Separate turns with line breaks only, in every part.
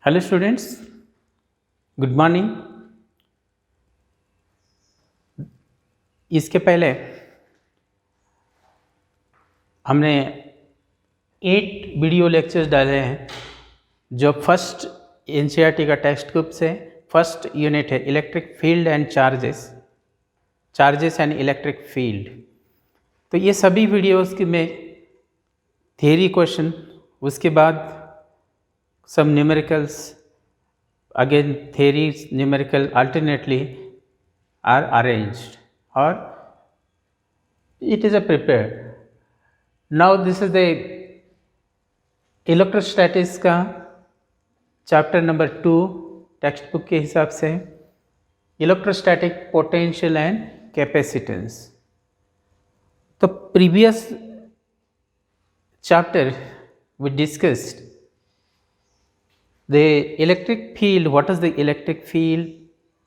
Hello students, good morning. इसके पहले हमने 8 वीडियो लेक्चर्स डाले हैं जो फर्स्ट एनसीईआरटी का टेक्स्ट बुक से फर्स्ट यूनिट है electric field and charges and electric field. तो ये सभी वीडियोस की में थियरी क्वेश्चन, उसके बाद some numericals, again theories numerical alternately are arranged or it is a prepared. Now this is the electrostatics का चैप्टर नंबर 2 टेक्स्ट बुक के हिसाब से इलेक्ट्रोस्टैटिक पोटेंशियल एंड कैपेसिटेंस। तो previous chapter we discussed the electric field. What is the electric field?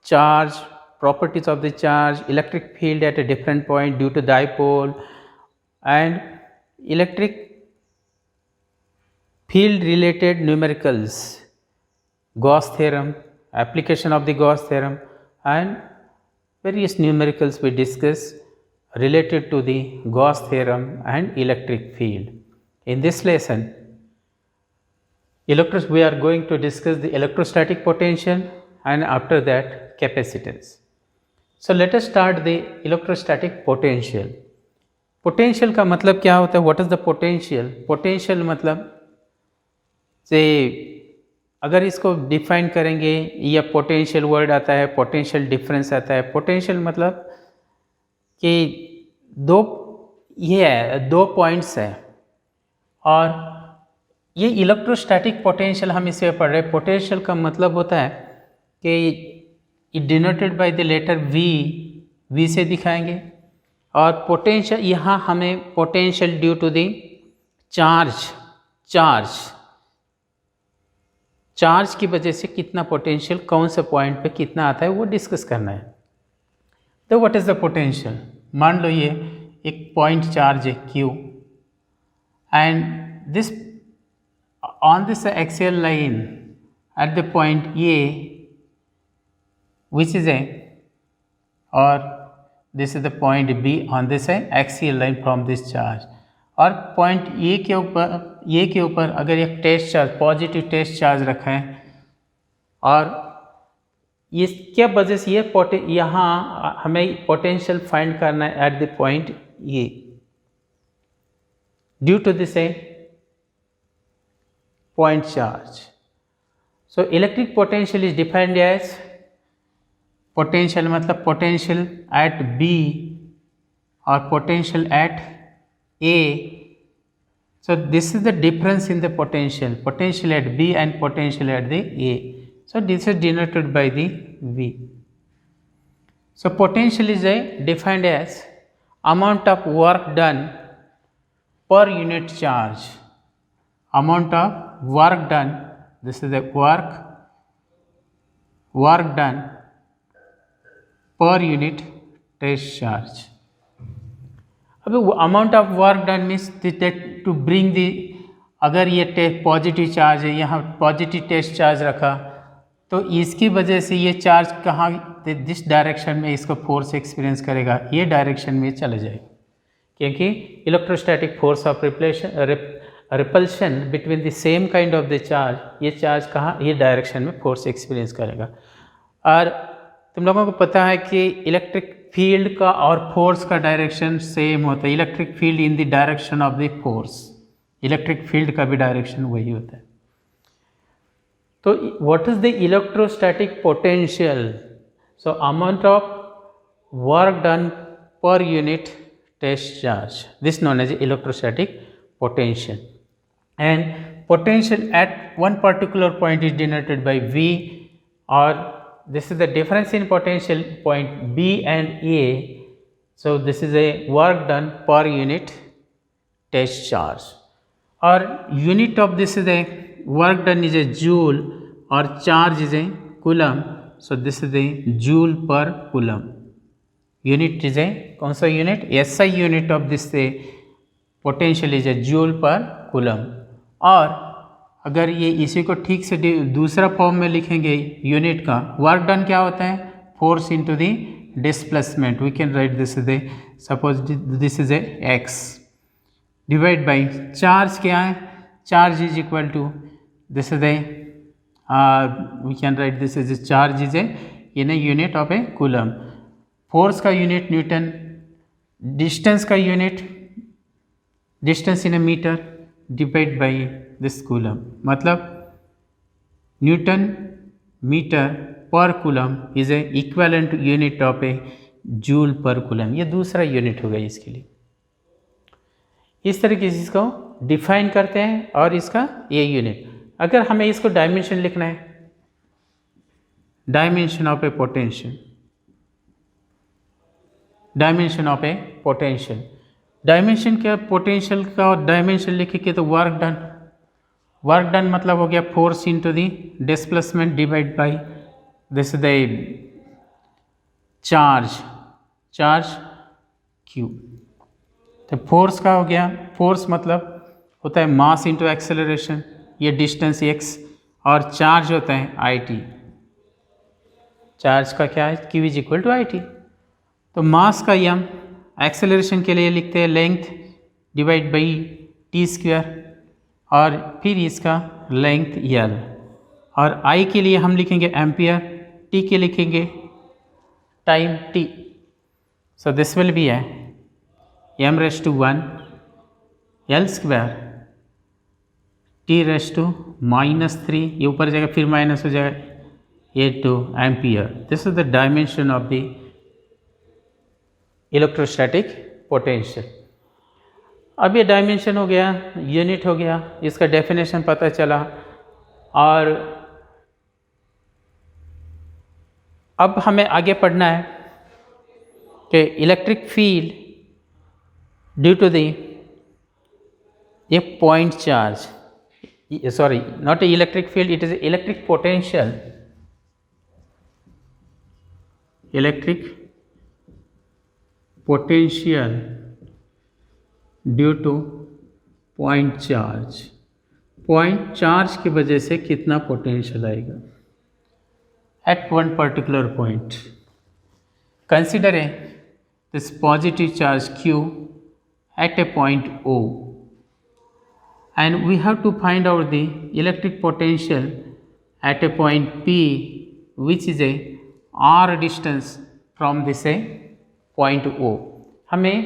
Charge, properties of the charge, electric field at a different point due to dipole, and electric field related numericals, Gauss theorem, application of the Gauss theorem, and various numericals we discussed related to the Gauss theorem and electric field. In this lesson, we are going to discuss the electrostatic potential and after that capacitance. So let us start the electrostatic potential. Potential का मतलब क्या होता है? What is the potential? Potential मतलब से अगर इसको define करेंगे, या पोटेंशियल वर्ड आता है, पोटेंशियल डिफरेंस आता है। पोटेंशियल मतलब कि दो पॉइंट्स है और ये इलेक्ट्रोस्टैटिक पोटेंशियल हम इसे पढ़ रहे हैं। पोटेंशियल का मतलब होता है कि it denoted by the letter V से दिखाएंगे, और पोटेंशियल यहाँ हमें potential due to the charge की वजह से कितना पोटेंशियल कौन से पॉइंट पे कितना आता है वो डिस्कस करना है। तो व्हाट इज़ द पोटेंशियल? मान लो ये एक पॉइंट चार्ज है Q and this on this axial line at the point A, which is or this is the point B on this axial line from this charge, और point A के ऊपर अगर एक test charge, positive test charge रखा है, और ये क्या वजह से ये यहाँ हमें पोटेंशियल फाइंड करना है at the point A due to this point charge. So electric potential is defined as potential मतलब potential at B or potential at A. So this is the difference in the potential at B and potential at the A. So this is denoted by the V. So potential is defined as amount of work done per unit charge. Amount of work done, this is the work done per unit test charge. अब amount of work done means that to bring the, अगर ये positive charge है, यहाँ positive test charge रखा, तो इसकी वजह से ये चार्ज कहाँ, जिस डायरेक्शन में इसको फोर्स एक्सपीरियंस करेगा ये डायरेक्शन में चले जाएगा, क्योंकि electrostatic force of repulsion between the same kind of the charge, ये चार्ज कहाँ, ये डायरेक्शन में फोर्स एक्सपीरियंस करेगा। और तुम लोगों को पता है कि इलेक्ट्रिक फील्ड का और फोर्स का डायरेक्शन सेम होता है। Electric field in the direction of the force, electric field का भी डायरेक्शन वही होता है। तो what is the electrostatic potential? So amount of work done per unit test charge, this known as electrostatic potential. And potential at one particular point is denoted by V, or this is the difference in potential point B and A. So this is a work done per unit test charge, or unit of this is a work done is a joule or charge is a coulomb. So this is a joule per coulomb. Unit is a कौन सा unit? SI unit of this potential is a joule per coulomb. और अगर ये इसी को ठीक से दूसरा फॉर्म में लिखेंगे यूनिट का, वर्क डन क्या होता है, force into the displacement. We can write this is a, suppose this is a X divide by charge क्या है, charge is equal to this is a, we can write this is a, charge is a in a unit of a coulomb, force का unit newton, distance का unit distance in a metre divide by this coulomb, मतलब newton metre per coulomb is a equivalent unit of A joule पर coulomb. ये दूसरा unit होगा इसके लिए. इस तरीके से इसको डिफाइन करते हैं और इसका ये यूनिट. अगर हमें इसको डायमेंशन लिखना है, dimension of A potential, dimension of A potential, dimension क्या, पोटेंशियल का और डायमेंशन लिखेंगे तो वर्क डन, वर्क डन मतलब हो गया force into the displacement divide by this the charge, charge Q. तो फोर्स का हो गया, फोर्स मतलब होता है मास इनटू एक्सेलरेशन, ये डिस्टेंस x, और चार्ज होता है आई टी. चार्ज का क्या है, Q is equal to I T. तो मास का यम, एक्सेलरेशन के लिए लिखते हैं length divide by T square, और फिर इसका लेंथ एल, और आई के लिए हम लिखेंगे एम्पियर, टी के लिखेंगे time T. So this will be है M raise to 1 L square T raise to -3, ये ऊपर जाएगा फिर माइनस हो जाएगा, ये to ampere. This is the dimension of the electrostatic potential. अब ये डायमेंशन हो गया, यूनिट हो गया, इसका डेफिनेशन पता चला. और अब हमें आगे पढ़ना है कि electric field due to the a point charge, sorry not a electric field, it is electric potential, electric potential due to point charge. Point charge की वजह से कितना पोटेंशियल आएगा at one particular point. Consider a this positive charge Q at a point O, and we have to find out the electric potential at a point P, which is a r distance from this a point O. हमें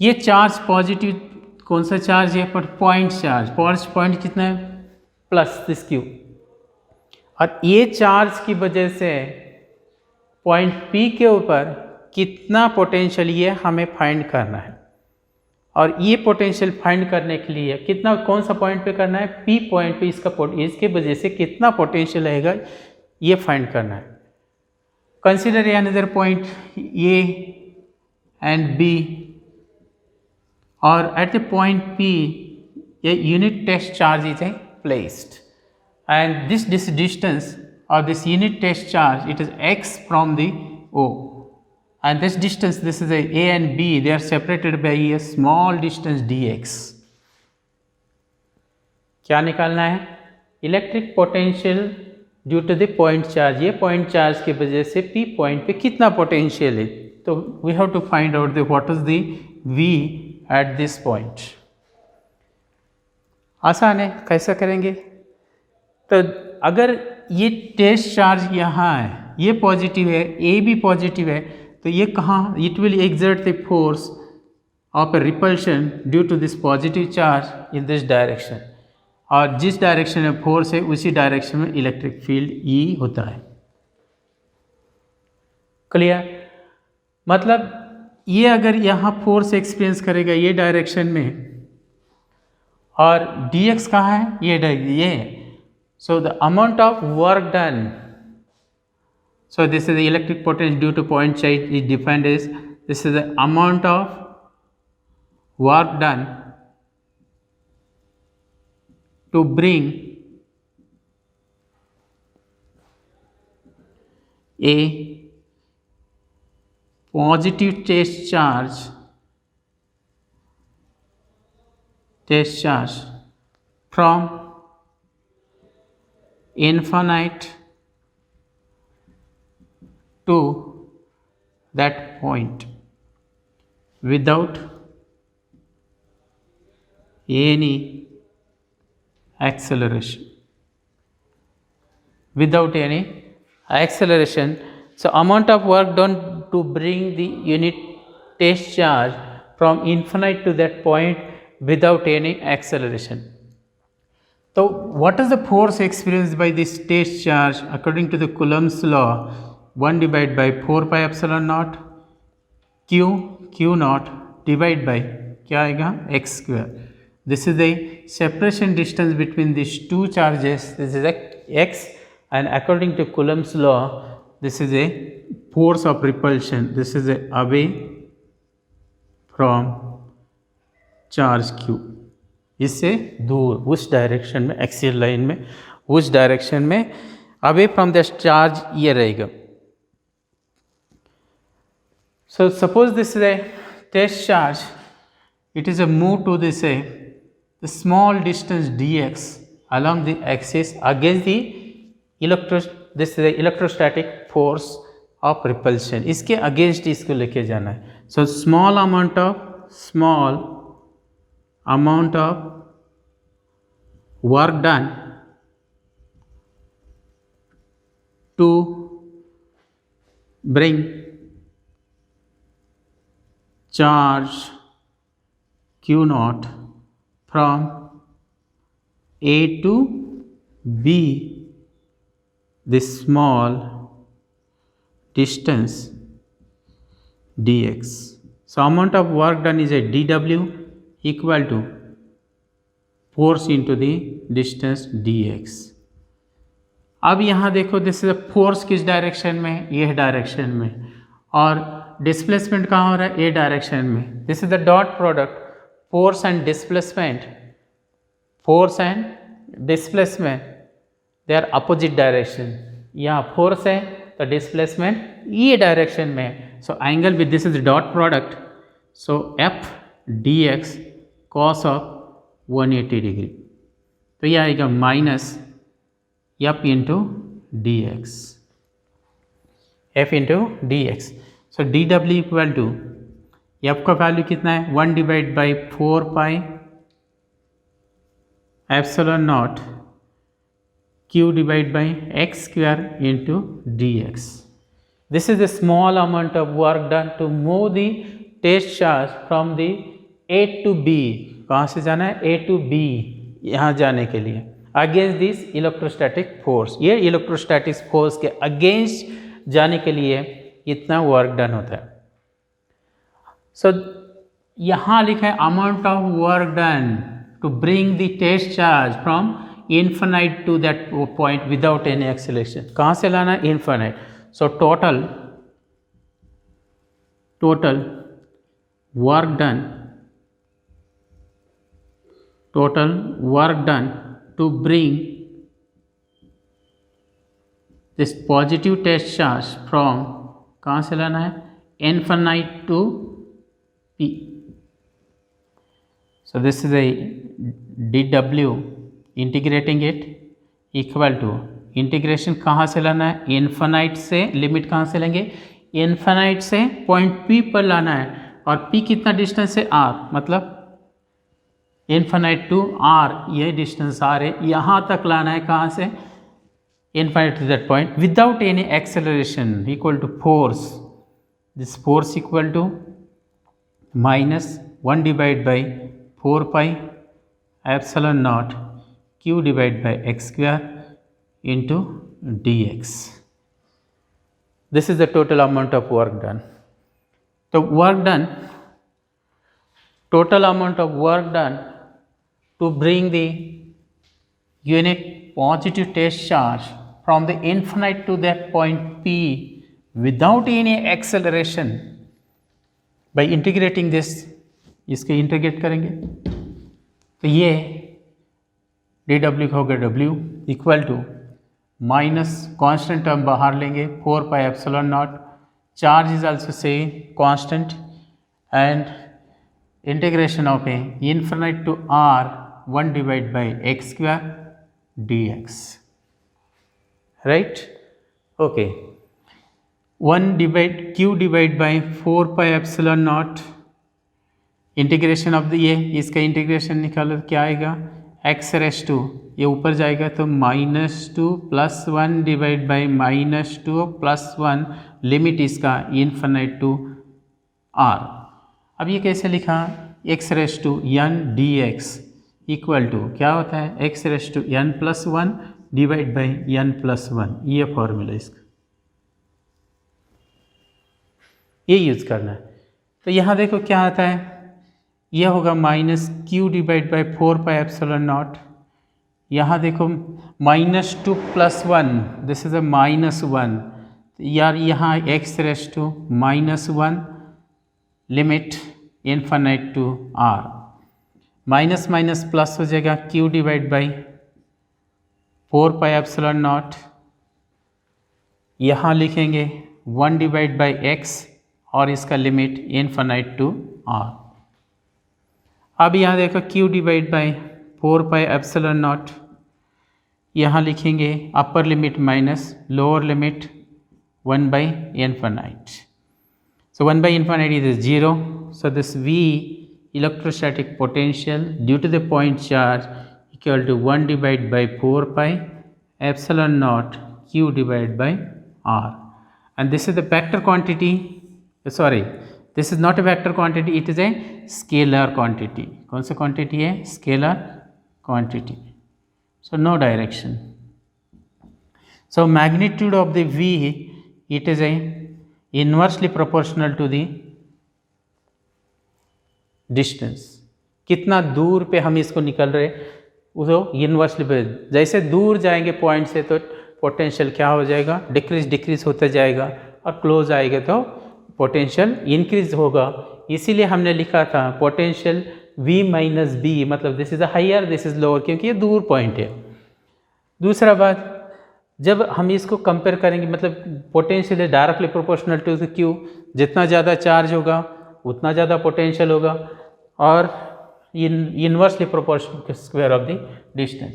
ये charge positive कौन सा charge है, पर point charge, point कितना है plus this Q, और ये चार्ज की वजह से पॉइंट P के ऊपर कितना पोटेंशियल ये हमें फाइंड करना है. और ये पोटेंशियल फाइंड करने के लिए कितना, कौन सा पॉइंट पे करना है, P पॉइंट पे इसके वजह से कितना पोटेंशियल आएगा ये फाइंड करना है. Consider another point A and B, or at the point P a unit test charge is placed, and this distance of this unit test charge, it is x from the O, and this distance, this is a and B, they are separated by a small distance dx. क्या निकालना है, electric potential due to the point charge, ये point charge की वजह से P point पे कितना potential है. तो we have to find out the what is the V at this point. आसान है, कैसा करेंगे, तो अगर ये टेस्ट चार्ज यहाँ है, ये पॉजिटिव है, ए भी पॉजिटिव है, तो ये कहाँ, it will exert the force of a repulsion due to this positive charge in this direction, और जिस डायरेक्शन में फोर्स है उसी डायरेक्शन में इलेक्ट्रिक फील्ड ई होता है. क्लियर, मतलब ये अगर यहाँ फोर्स एक्सपीरियंस करेगा ये डायरेक्शन में, और dx कहाँ है, ये so the amount of work done, so this is the electric potential due to point charge is defined as, this is the amount of work done to bring a positive test charge from infinite to that point without any acceleration. Without any acceleration. So amount of work done to bring the unit test charge from infinite to that point without any acceleration. So what is the force experienced by this test charge according to the Coulomb's law? 1 divided by 4 pi epsilon naught q naught divided by क्या आएगा x square. This is the separation distance between these two charges. This is x, and according to Coulomb's law, this is a force of repulsion. This is a away from charge q. इससे दूर उस direction में, axial line में, उस direction में away from the charge ये रहेगा. So suppose this is a test charge. It is a move to this the small distance dx along the axis against the this is the electrostatic force of repulsion. इसके against इसको लेके जाना है. So small amount of work done to bring charge q naught from A to B, this small distance dx. So amount of work done is a dw equal to force into the distance dx. अब यहाँ देखो this is force किस direction में, यह direction में, और displacement कहाँ हो रहा है, ए डायरेक्शन में. This is the dot product force and displacement. Force and displacement they are opposite direction. यहाँ फोर्स है तो डिस्प्लेसमेंट ये डायरेक्शन में. So angle with this is dot product. So F D X cos of 180 degree. तो ये आएगा minus F into D X. F into D X. So D W equal to F का value कितना है, 1 divide by 4 pi epsilon naught q divided by x square into dx. This is a small amount of work done to move the test charge from the A to B. कहाँ से जाना है, A to B, यहाँ जाने के लिए, against this electrostatic force. ये electrostatic force के against जाने के लिए इतना work done होता है. So यहाँ लिखा है amount of work done to bring the test charge from infinite to that point without any acceleration. कहाँ से लाना है, infinite. So total work done to bring this positive test charge from कहाँ से लाना है, infinite to P. So this is a dw integrating it equal to, integration कहाँ से लाना है, इन्फानाइट से, लिमिट कहाँ से लेंगे, इन्फानाइट से पॉइंट P पर लाना है, और P कितना डिस्टेंस है, R, मतलब इन्फानाइट टू R, ये डिस्टेंस R है, यहाँ तक लाना है, कहाँ से, infinite to that point without any acceleration equal to force. This force equal to minus 1 divide by 4 pi epsilon naught q divided by x square into dx. This is the total amount of work done. The work done, total amount of work done to bring the unit positive test charge from the infinite to that point P without any acceleration. By integrating this, इसके integrate करेंगे तो ये D W का होगा W equal to minus constant term बाहर लेंगे 4 pi epsilon naught, charge is also से constant, and integration of a infinite to R 1 divide by x square d x. Right, okay. 1 divide by 4πε0 integration of the ये इसका integration निकालो क्या आएगा, x⁻², ये ऊपर जाएगा तो -2 +1 डिवाइड बाई -2 +1 लिमिट इसका इन्फिनिट टू r। अब ये कैसे लिखा, x⁻n dx इक्वल टू क्या होता है, x⁻n+1 डिवाइड बाई n+1, ये फॉर्मूला इसका, ये यूज़ करना है। तो यहाँ देखो क्या आता है, यह होगा -q डिवाइड बाई 4πε0। यहाँ देखो -2 +1, दिस इज अ -1 यार, यहाँ x⁻⁻1 limit infinite to r, minus minus plus हो जाएगा q डिवाइड बाई 4πε0, यहाँ लिखेंगे 1 डिवाइड बाई x और इसका लिमिट इन्फिनिट टू r। अब यहाँ देखो q डिवाइड बाई 4πε0, यहाँ लिखेंगे upper limit minus lower limit 1 by infinite. So 1 by infinity is 0. So this V electrostatic potential due to the point charge equal to 1 divided by 4 pi epsilon naught Q divided by R. And this is the vector quantity. Sorry, this is not a vector quantity. It is a scalar quantity. कौन सा quantity है? Scalar quantity. So no direction. So magnitude of the V, it is a inversely proportional to the distance, कितना दूर पे हम इसको निकल रहे उसको इन्वर्सली पे, जैसे दूर जाएंगे पॉइंट से तो पोटेंशियल क्या हो जाएगा, डिक्रीज होता जाएगा, और क्लोज आएगा तो पोटेंशियल इंक्रीज होगा। इसीलिए हमने लिखा था पोटेंशियल V माइनस बी, मतलब this is a hire this is lower, क्योंकि ये दूर पॉइंट है। दूसरा बात, जब हम इसको कंपेयर करेंगे, मतलब पोटेंशियल है directly proportional to the Q, जितना ज़्यादा चार्ज होगा उतना ज़्यादा पोटेंशियल होगा, और inversely proportional to square of the distance.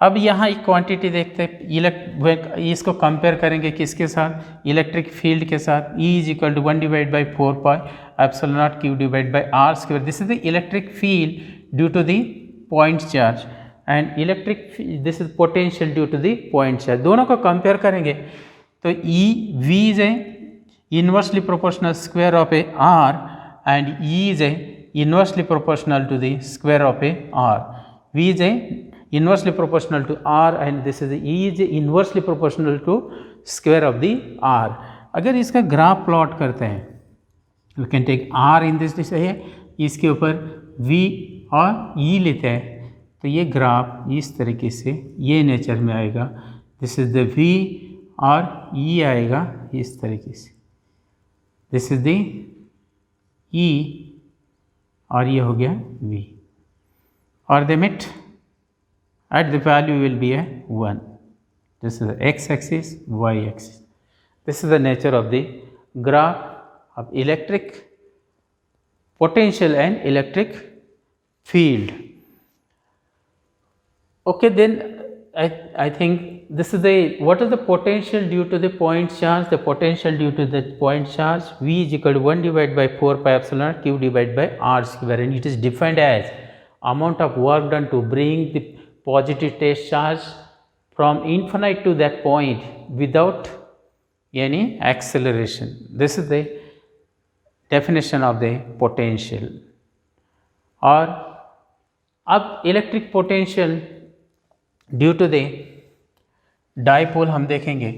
अब यहाँ एक क्वांटिटी देखते हैं, इसको कंपेयर करेंगे किसके साथ, इलेक्ट्रिक फील्ड के साथ। E is equal to 1 divide by 4πε0 Q divide by R square. This is the electric field due to the point charge and electric this is potential due to the point charge. दोनों को compare करेंगे तो V is a inversely proportional square of a R and E is a inversely proportional to the square of a R। V is a inversely proportional to R and this is E is a inversely proportional to square of the R। अगर इसका graph plot करते हैं, we can take R in this है, इसके ऊपर V और E लेते हैं, तो ये ग्राफ इस तरीके से ये नेचर में आएगा। दिस इज द V और E आएगा इस तरीके से, दिस इज द E और ये हो गया V, और the limit at the value will be A 1। This is x axis, y axis. This is the nature of the graph of electric potential and electric field. Okay, then I think this is what is the potential due to the point charge? The potential due to the point charge V is equal to 1 divided by 4πε0 Q divided by R square, and it is defined as amount of work done to bring the positive test charge from infinite to that point without any acceleration. This is the definition of the potential. और अब electric potential due to the dipole हम देखेंगे।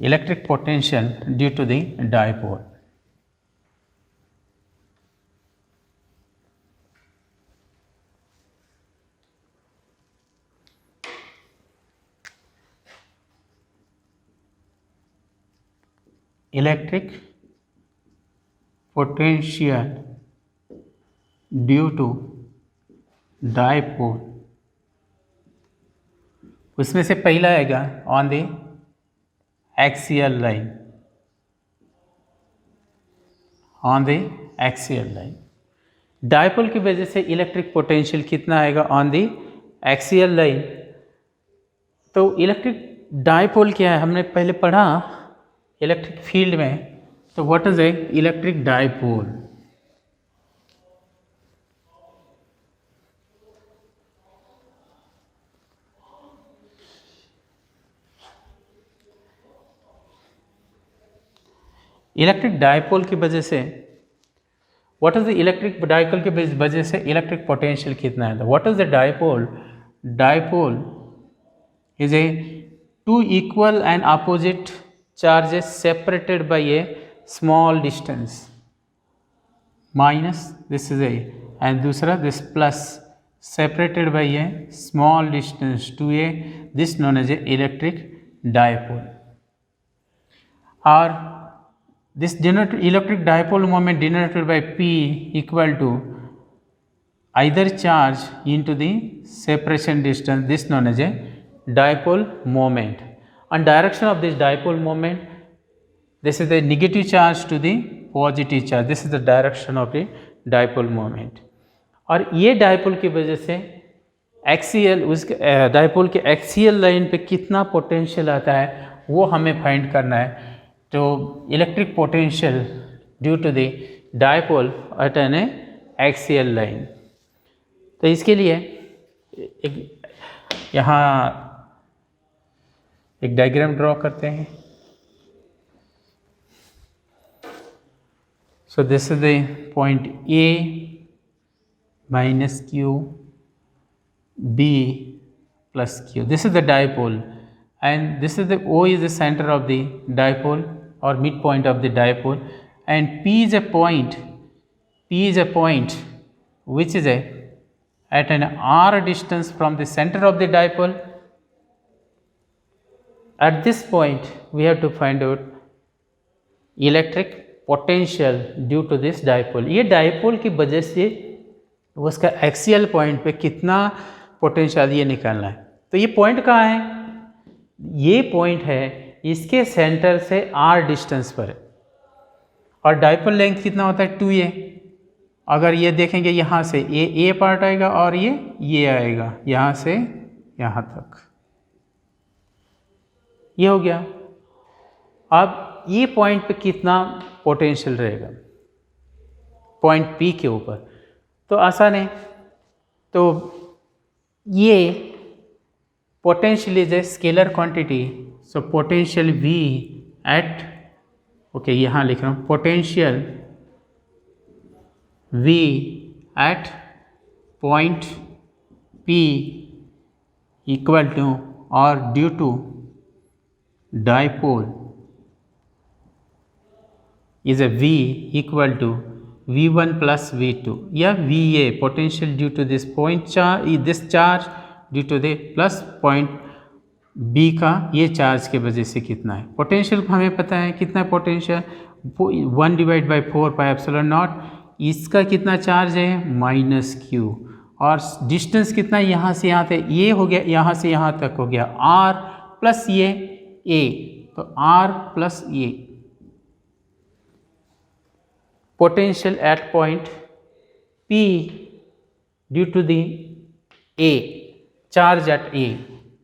Electric potential due to the dipole, electric potential due to dipole, उसमें से पहला आएगा on the axial line, on the axial line. Dipole की वजह से इलेक्ट्रिक पोटेंशियल कितना आएगा ऑन दी एक्सियल लाइन। तो इलेक्ट्रिक डायपोल क्या है, हमने पहले पढ़ा इलेक्ट्रिक फील्ड में। तो what is a electric dipole? Electric dipole की वजह से what is the electric dipole की वजह से इलेक्ट्रिक पोटेंशियल कितना है? What is the dipole? Dipole is a two equal and opposite charges separated by a small distance minus this is a and दूसरा this plus separated by a small distance to a this known as a electric dipole or this electric dipole moment denoted by P equal to either charge into the separation distance this known as a dipole moment. And direction of this dipole moment, this is the negative charge to the positive charge, this is the direction of the dipole moment. और ये dipole की वजह से axial उस dipole के axial line पे कितना potential आता है वो हमें फाइंड करना है। तो electric potential due to the dipole at an axial line. तो इसके लिए यहाँ एक डायग्राम ड्रॉ करते हैं। So this is the point A minus Q B plus Q, this is the dipole and this is the O is the centre of the dipole और mid point of the dipole and P is a point which is at an r distance from the center of the dipole. At this point we have to find out electric potential due to this dipole. ये dipole की वजह से उसका axial point पे कितना potential ये निकालना है। तो ये पॉइंट कहाँ है? ये पॉइंट है इसके सेंटर से r डिस्टेंस पर है और डायपोल लेंथ कितना होता है 2a। अगर ये देखेंगे यहाँ से ए पार्ट आएगा और ये आएगा यहाँ से यहाँ तक, ये हो गया। अब ये पॉइंट पे कितना पोटेंशियल रहेगा पॉइंट पी के ऊपर, तो आसान है। तो ये potential is a scalar quantity, so potential V at okay यहाँ लिख रहा हूँ potential V at point P equal to or due to dipole is a V equal to V1 plus V2 या VA potential due to this point charge, this charge due to the plus point B का ये charge के वजह से कितना है potential हमें पता है कितना पोटेंशियल 1/4πε0। इसका कितना चार्ज है माइनस क्यू और डिस्टेंस कितना यहाँ से यहाँ तक ये हो गया, यहाँ से यहाँ तक हो गया r प्लस ये a, तो r plus a potential at point P due to the a charge at a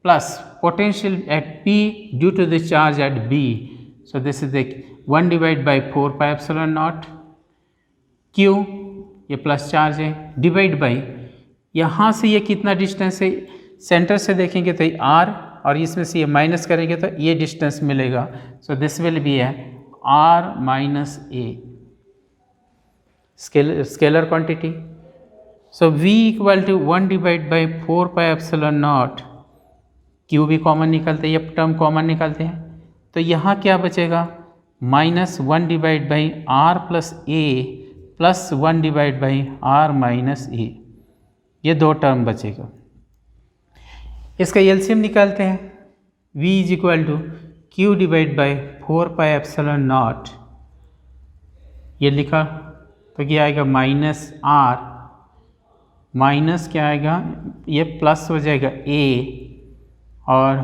plus potential at P due to the charge at B। So this is the 1/4πε0 Q ये plus charge है divide by यहाँ से ये कितना distance है centre से देखेंगे तो ये R और इसमें से ये माइनस करेंगे तो ये डिस्टेंस मिलेगा। सो दिस विल बी है R minus A scalar quantity. So V equal to 1/4πε0 Q भी कॉमन निकलते हैं, ये टर्म कॉमन निकलते हैं तो यहाँ क्या बचेगा -1/r plus A plus 1/r minus A, ये दो टर्म बचेगा। इसका एलसीएम निकालते हैं V is equal to Q divide by 4πε0 ये लिखा तो क्या आएगा -r माइनस क्या आएगा ये प्लस हो जाएगा A और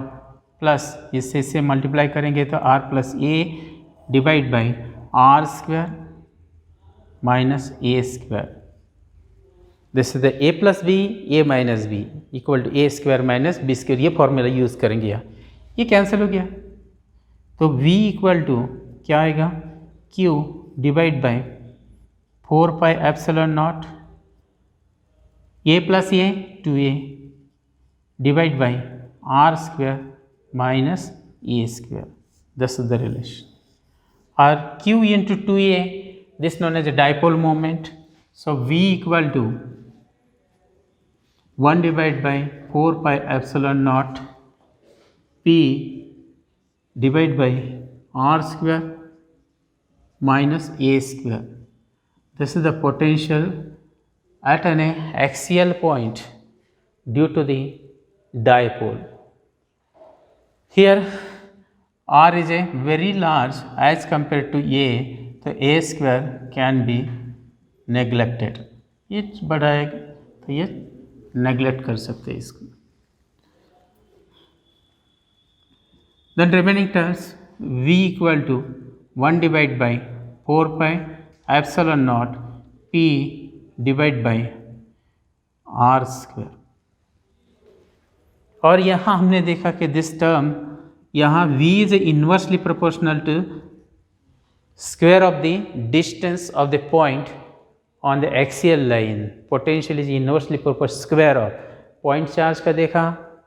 प्लस इससे मल्टीप्लाई करेंगे तो r plus A divide by r square minus A square this is the A plus B A minus B equal to A square minus B square, ये फॉर्मूला यूज़ करेंगे यहाँ, ये cancel हो गया। तो v इक्वल टू क्या आएगा, q divide by 4 pi epsilon naught a plus A 2a divide by R square minus A square, this is the relation. और q into 2a, this known as a dipole moment, so v equal to 1 divided by 4 pi epsilon naught p divided by r square minus a square. This is the potential at an axial point due to the dipole. Here r is a very large as compared to a, तो a square can be neglected, ये बड़ा है तो ये neglect कर सकते हैं इसको। Then remaining terms v equal to 1 divided by 4 pi epsilon naught p divided by r square। और यहाँ हमने देखा कि दिस टर्म यहाँ v is inversely proportional to square of the distance of the point on the axial line. Potential is inversely proportional square of point charge का देखा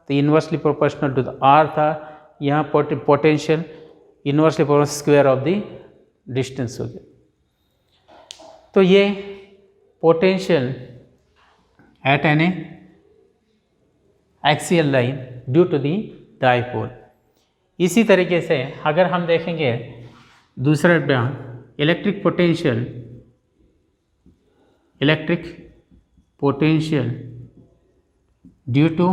तो inversely proportional to the r था, यहाँ potential inversely proportional square of the distance हो गया। तो ये potential at an axial line due to the dipole। इसी तरीके से अगर हम देखेंगे दूसरा इलेक्ट्रिक पोटेंशियल ड्यू टू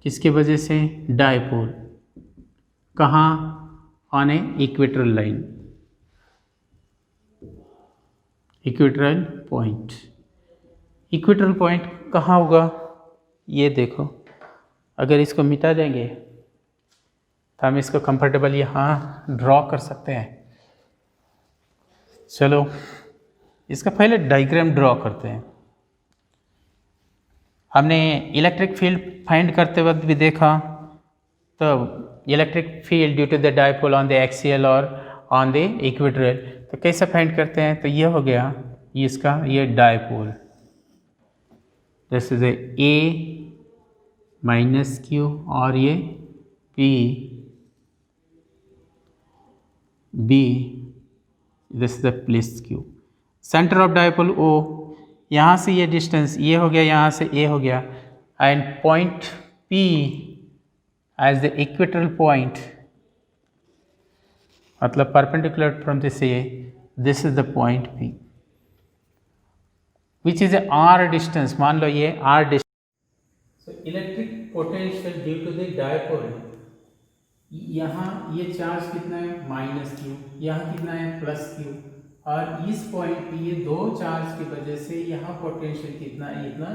किसके वजह से, डाइपोल, कहाँ, on A equatorial line, equatorial point कहाँ होगा, ये देखो, अगर इसको मिटा देंगे तो हम इसको कंफर्टेबल यहाँ ड्रॉ कर सकते हैं। चलो इसका पहले डायग्राम ड्रॉ करते हैं। हमने इलेक्ट्रिक फील्ड फाइंड करते वक्त भी देखा, तो electric field due to the dipole on the axial और ऑन द इक्वेटोरियल, तो कैसे फाइंड करते हैं, तो ये हो गया इसका, ये dipole, this is a minus Q और ये P B, this is the plus Q. Centre of dipole O, यहाँ से ये डिस्टेंस ये हो गया, यहाँ से ए हो गया, and point P as the equatorial point, मतलब perpendicular from this A, this is the point P which is a R distance, मान लो ये R distance. So electric potential due to the dipole, यहाँ ये charge कितना है minus Q, यहाँ कितना है प्लस क्यू, और इस पॉइंट पे ये दो चार्ज की वजह से यहाँ पोटेंशियल कितना है, इतना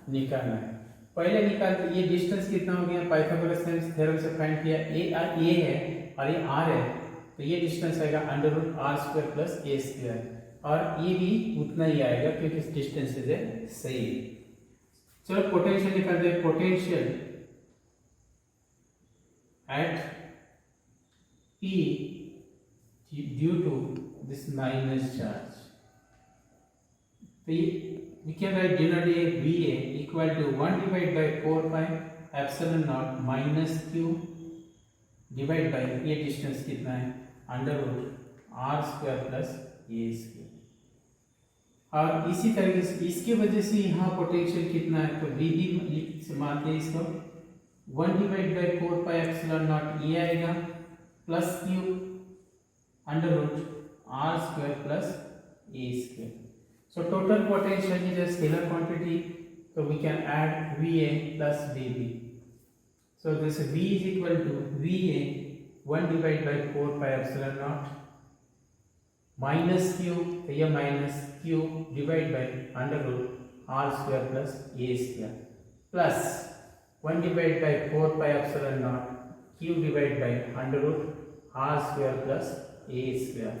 निकालना है। पहले निकालते ये डिस्टेंस कितना हो गया, पाइथागोरस थ्योरम से फाइंड किया, ए है और ये आर है, तो ये डिस्टेंस आएगा under root R square plus A square, और ये भी उतना ही आएगा क्योंकि इस डिस्टेंस से सही। चलो पोटेंशियल निकालते हैं, potential at P due to this minus charge, तो ये we can write denote VA equal to 1 divided by 4 pi epsilon naught minus Q divided by ये डिस्टेंस कितना है under root R square plus A square, और इसी तरीके से इसके वजह से यहाँ पोटेंशियल कितना है, तो V भी से मानते हैं इसको 1 divided by 4 pi epsilon naught ये आएगा plus Q under root R square plus A square. So total potential is a scalar quantity, so we can add VA plus VB. So this V is equal to VA 1 divided by 4 pi epsilon naught minus Q, तो यह minus Q divided by under root R square plus A square plus 1 divided by 4 pi epsilon naught Q divided by under root R square plus A square.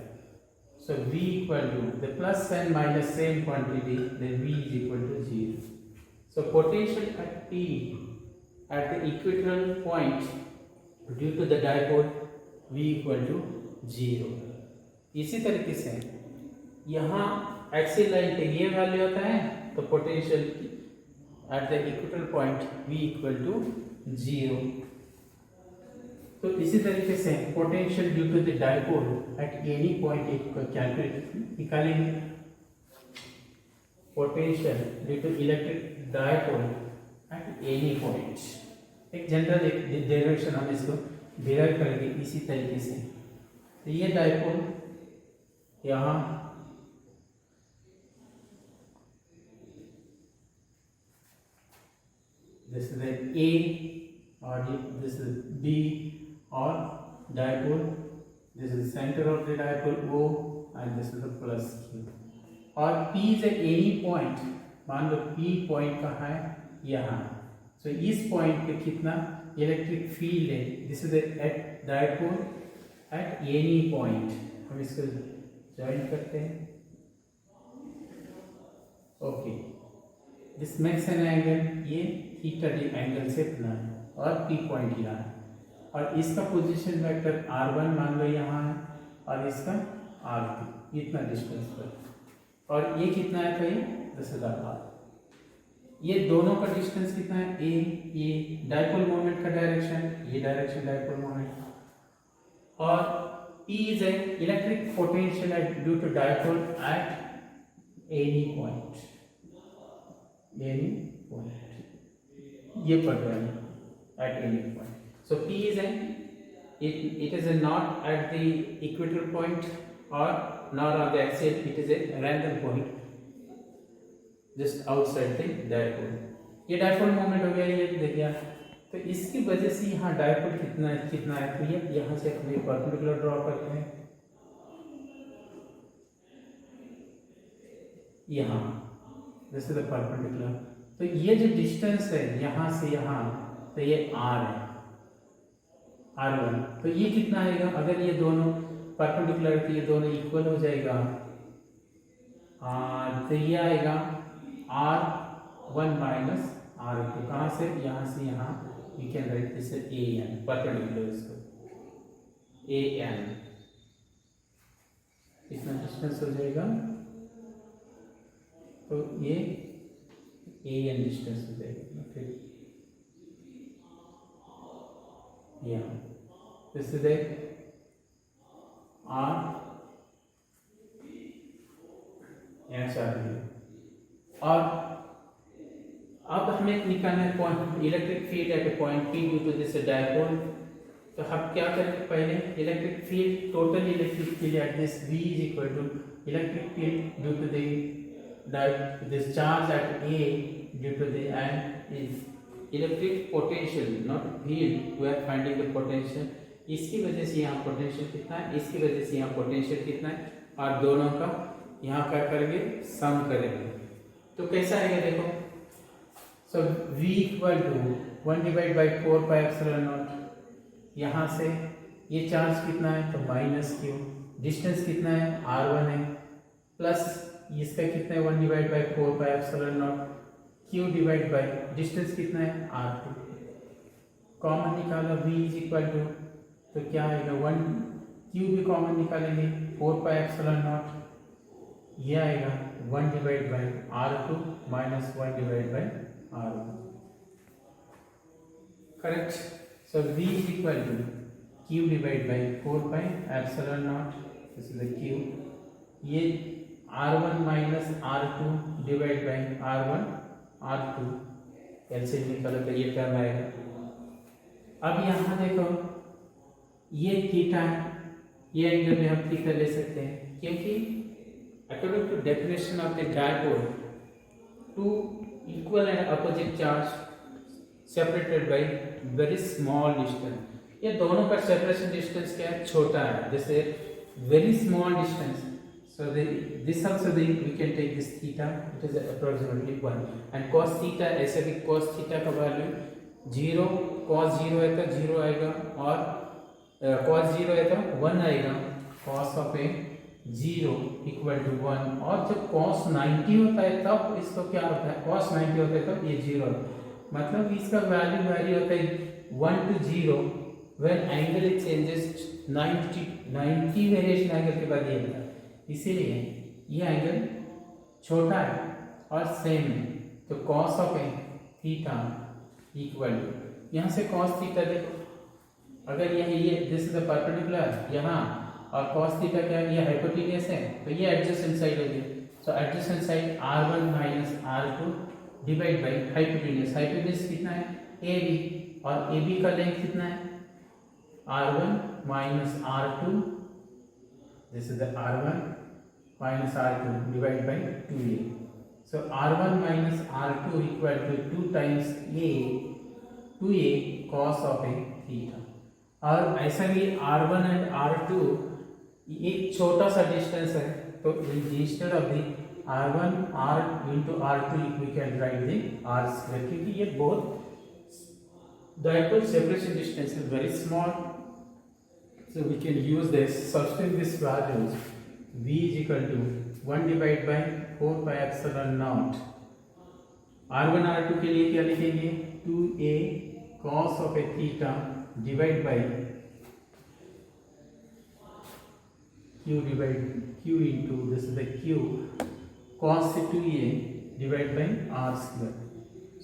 So V equal to the plus and minus same quantity, then V is equal to 0. So potential at P at the equatorial point due to the dipole V equal to 0. इसी तरीके से यहाँ axial line पे ये value होता है तो potential at the equatorial point V equal to 0. तो इसी तरीके से potential due to the dipole at any point को कैलकुलेट निकालेंगे. Potential due to electric dipole at any point, एक जनरल एक डेरिवेशन हम इसको डिराइव करेंगे इसी तरीके से. तो ये डाइपोल यहाँ this is the A or this is B or dipole. This is center of the dipole O and this is the plus Q. और P is at any point, मान लो P पॉइंट कहाँ है, यहाँ. So इस point पे कितना electric field है, this is at dipole at any point. हम इसको ज्वाइन करते हैं. Okay, this makes an angle, ये थीटा डी एंगल से बना है और P पॉइंट यहाँ है और इसका पोजीशन वेक्टर r1 मान लो यहाँ है और इसका r2, इतना डिस्टेंस पर. और ये कितना है तो ये 10,000. ये दोनों का डिस्टेंस कितना है, ये डाइपोल मोमेंट का डायरेक्शन, ये डायरेक्शन डाइपोल मोमेंट. और P is a electric potential due to dipole at any point. Any point ये पढ़ रहे हैं at any point. So P is a it is a not at the equatorial point or not on the axial, it is a random point just outside the dipole. ये dipole moment हो गया, ये देखिए. तो इसकी वजह से यहाँ डाइपोल कितना है तो ये यहाँ से अपने परपेंडिकुलर ड्रॉ करते हैं. यहाँ दिस इज द परपेंडिकुलर. तो ये जो डिस्टेंस है यहाँ से यहाँ, तो ये r है, r1. तो ये कितना आएगा, अगर ये दोनों परपेंडिकुलर तो ये दोनों इक्वल हो जाएगा. तो ये आएगा r1 माइनस r2. कहाँ से, यहाँ से यहाँ. We can write this an perpendicular, इसको an इतना डिस्टेंस हो जाएगा. तो ये an डिस्टेंस हो जाएगा. फिर यहाँ दिस इज r यहाँ से आ रही है. और अब हमें निकालना है point electric field at a point P due to this dipole. तो हम क्या करेंगे, पहले electric field, total electric field at this V is equal to electric field due to this charge at A due to the and is electric potential not field. We are finding the potential. इसकी वजह से यहाँ potential कितना है, इसकी वजह से यहाँ पोटेंशियल कितना है, और दोनों का यहाँ क्या करेंगे, सम करेंगे. तो कैसा आएगा देखो. So V equal to 1 divide by 4 pi epsilon naught. यहाँ से ये चार्ज कितना है तो माइनस Q. डिस्टेंस कितना है r1 है, प्लस इसका कितना है 1 divide by 4 pi epsilon naught. Q divide by distance कितना है r2. कॉमन निकाला V इज इक्वल टू, तो क्या आएगा 1, Q भी कॉमन निकालेंगे 4 पाई एप्सिलॉन नॉट. ये आएगा 1 divide by r2 minus 1 divide by r1. Correct. So V is equal to Q divide by 4 pi epsilon naught. This is the Q. ये r1 minus r2 divide by r1 r2. LCM निकालो तो ये term आएगा. अब यहाँ देखो ये theta है, ये एंगल में हम थीटा ले सकते हैं, क्योंकि according to definition of the dipole, two equal and opposite charge separated by very small distance. ये दोनों का सेपरेशन डिस्टेंस क्या है, छोटा है, जैसे very small distance. So this also we can take this theta, it is approximately 1, and cos theta, ऐसे भी cos theta का वैल्यू 0, cos 0 है तो 0 आएगा, और cos 0 है तो 1 आएगा. cos of a 0 equal to 1, और जब cos 90 होता है तब इसको क्या होता है, cos 90 होता है तब ये 0 होता है, मतलब इसका वैल्यू वैरी होता है 1 to 0 when angle is changes 90 variation angle के बाद ये होता है, इसीलिए ये एंगल छोटा है और सेम है। तो cos of theta equal to, यहाँ से cos थीटा देखो, अगर ये दिस इज द परपेंडिकुलर यहाँ, और cos थीटा क्या है, ये हाइपोटेन्यूस है, तो ये एडजेसेंट साइड होगी। So adjacent side r1 minus r2 divide by hypotenuse. Hypotenuse कितना है, AB, और AB का लेंथ कितना है, r1 minus r2, this is the r1 minus r2 divide by 2a। So r1 minus r2 equal to 2 times a 2a cos of theta. और ऐसा ही r1 and r2 एक छोटा सा डिस्टेंस है, तो instead of the r1 r into r2 we can write the r square, क्योंकि ये बहुत dipole separation distance is very small, so we can use this, substitute this values, v is equal to 1 divided by 4 pi epsilon naught, r1 r2 के लिए क्या लिखेंगे, 2a cos of a theta divide by q divide q into this is the q cos 2a divided by r square।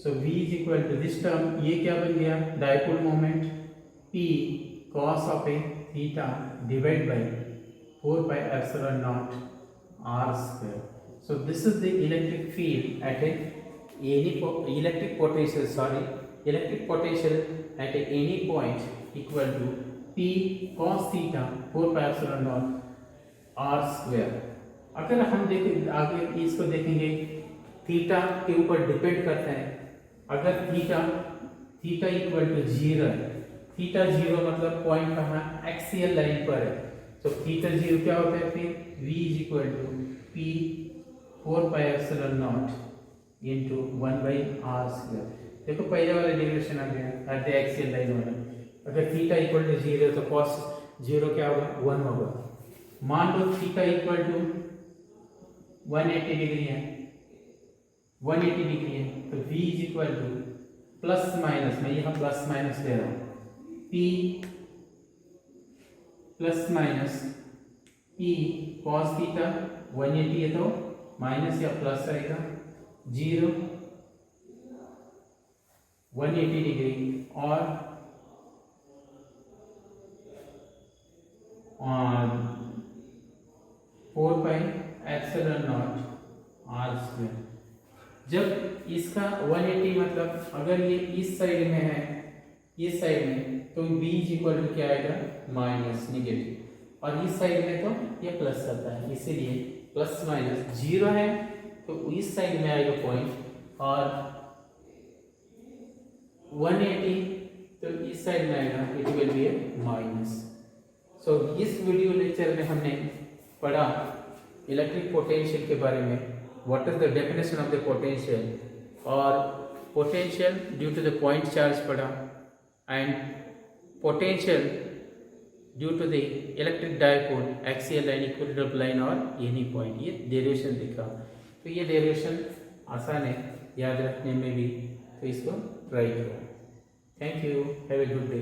so v is equal to this term, ये क्या बन गया, dipole moment p cos of a theta divided by 4 pi epsilon naught r square। so this is the electric field at electric potential at any point equal to p cos theta 4 pi epsilon naught r square। अगर हम देखें आगे इसको देखेंगे, theta के ऊपर depend करता है, अगर थीटा इक्वल टू 0 है, थीटा 0 मतलब पॉइंट कहाँ, एक्सियल लाइन पर है, तो थीटा 0 क्या होता है, फिर v is equal to p 4 pi epsilon naught into 1 by r square. देखो पहले वाला डेरिवेशन आ गया एट द एक्सियल लाइन वाला, अगर थीटा इक्वल टू 0 तो cos 0 क्या होगा, 1 होगा। मान लो थीटा इक्वल टू 180 डिग्री है, 180 डिग्री है, तो v is equal two plus minus, मैं यहाँ प्लस माइनस ले रहा हूँ, p plus minus p cos theta 180 है तो माइनस या प्लस आएगा, 0 180 डिग्री और 4 pi epsilon not r square. जब इसका 180 मतलब अगर ये इस साइड में है, इस साइड में, तो v इज इक्वल टू क्या आएगा, माइनस नेगेटिव, और इस साइड में तो ये प्लस आता है, इसीलिए प्लस माइनस 0 है तो इस साइड में आएगा पॉइंट, और 180 तो इस साइड में आएगा, it will be A minus. So इस वीडियो लेक्चर में हमने पढ़ा इलेक्ट्रिक पोटेंशियल के बारे में, what is the definition of the potential, और potential due to the point charge पढ़ा, and potential due to the electric dipole axial line, equatorial line और एनी पॉइंट, ये डेरिवेशन दिखा। तो ये डेरिवेशन आसान है याद रखने में भी, तो इसको ट्राई करो। Thank you, have a good day.